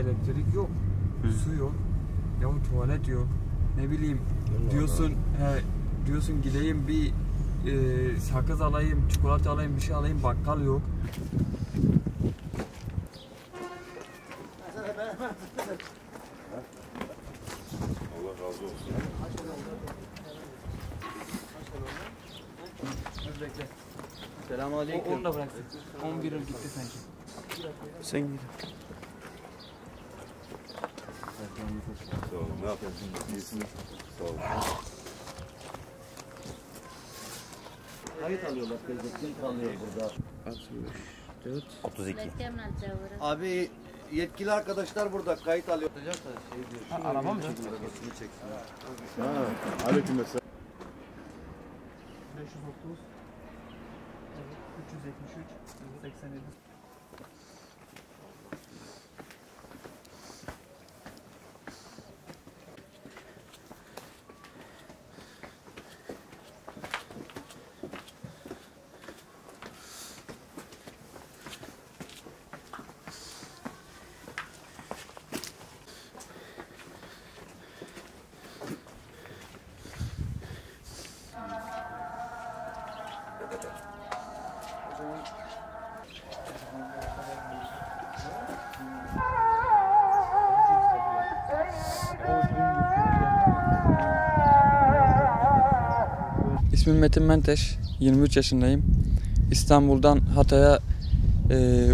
Elektrik yok, su yok, ya tuvalet yok, ne bileyim diyorsun gideyim bir sakız alayım, çikolata alayım, bir şey alayım, bakkal yok. Allah razı olsun. Bekle. Selamünaleyküm. Onu da bıraksın. 11 gitti sanki. Sen gir. Sağ olun. Ne yapıyorsun? İyisiniz. Sağ olun. Kayıt alıyorlar. Kim kalıyor burada? 32. Abi yetkili arkadaşlar burada kayıt alıyor. Araba mı çekiyor? Aleyküm selam. 530 373 87. İsmim Metin Menteş, 23 yaşındayım. İstanbul'dan Hatay'a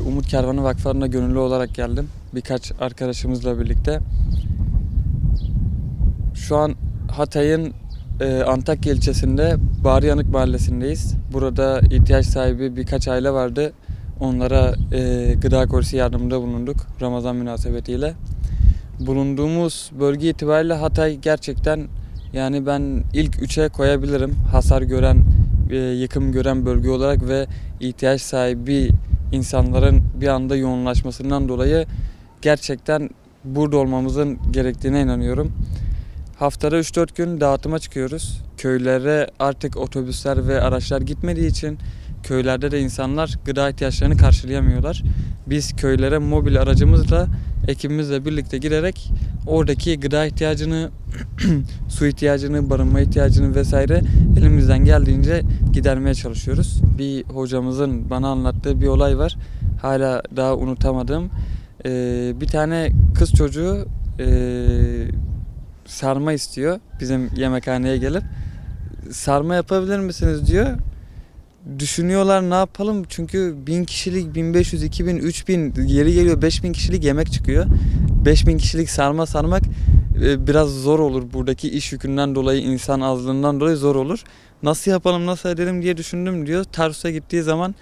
Umut Kervanı Vakfı'na gönüllü olarak geldim. Birkaç arkadaşımızla birlikte. Şu an Hatay'ın Antakya ilçesinde Bağrıyanık mahallesindeyiz. Burada ihtiyaç sahibi birkaç aile vardı. Onlara gıda kolisi yardımında bulunduk Ramazan münasebetiyle. Bulunduğumuz bölge itibariyle Hatay gerçekten, yani ben ilk 3'e koyabilirim. Hasar gören, yıkım gören bölge olarak ve ihtiyaç sahibi insanların bir anda yoğunlaşmasından dolayı gerçekten burada olmamızın gerektiğine inanıyorum. Haftada 3-4 gün dağıtıma çıkıyoruz. Köylere artık otobüsler ve araçlar gitmediği için köylerde de insanlar gıda ihtiyaçlarını karşılayamıyorlar. Biz köylere mobil aracımızla, ekibimizle birlikte giderek oradaki gıda ihtiyacını, su ihtiyacını, barınma ihtiyacını vesaire elimizden geldiğince gidermeye çalışıyoruz. Bir hocamızın bana anlattığı bir olay var. Hala daha unutamadığım. Bir tane kız çocuğu sarma istiyor bizim yemekhaneye gelip. Sarma yapabilir misiniz diyor. Düşünüyorlar ne yapalım, çünkü 1000 kişilik, 1500, 2000, 3000, yeri geliyor 5000 kişilik yemek çıkıyor. 5000 kişilik sarma sarmak biraz zor olur, buradaki iş yükünden dolayı, insan azlığından dolayı zor olur. Nasıl yapalım, nasıl edelim diye düşündüm diyor. Tarsus'a gittiği zaman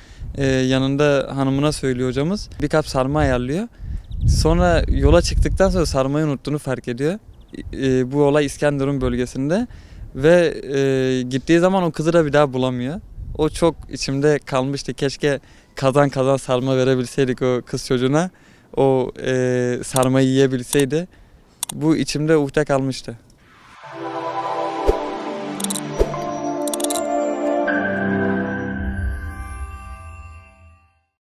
yanında hanımına söylüyor hocamız. Bir kap sarma ayarlıyor. Sonra yola çıktıktan sonra sarmayı unuttuğunu fark ediyor. Bu olay İskenderun bölgesinde ve gittiği zaman o kızı da bir daha bulamıyor. O çok içimde kalmıştı. Keşke kazan sarma verebilseydik o kız çocuğuna. O sarmayı yiyebilseydi. Bu içimde ukde kalmıştı.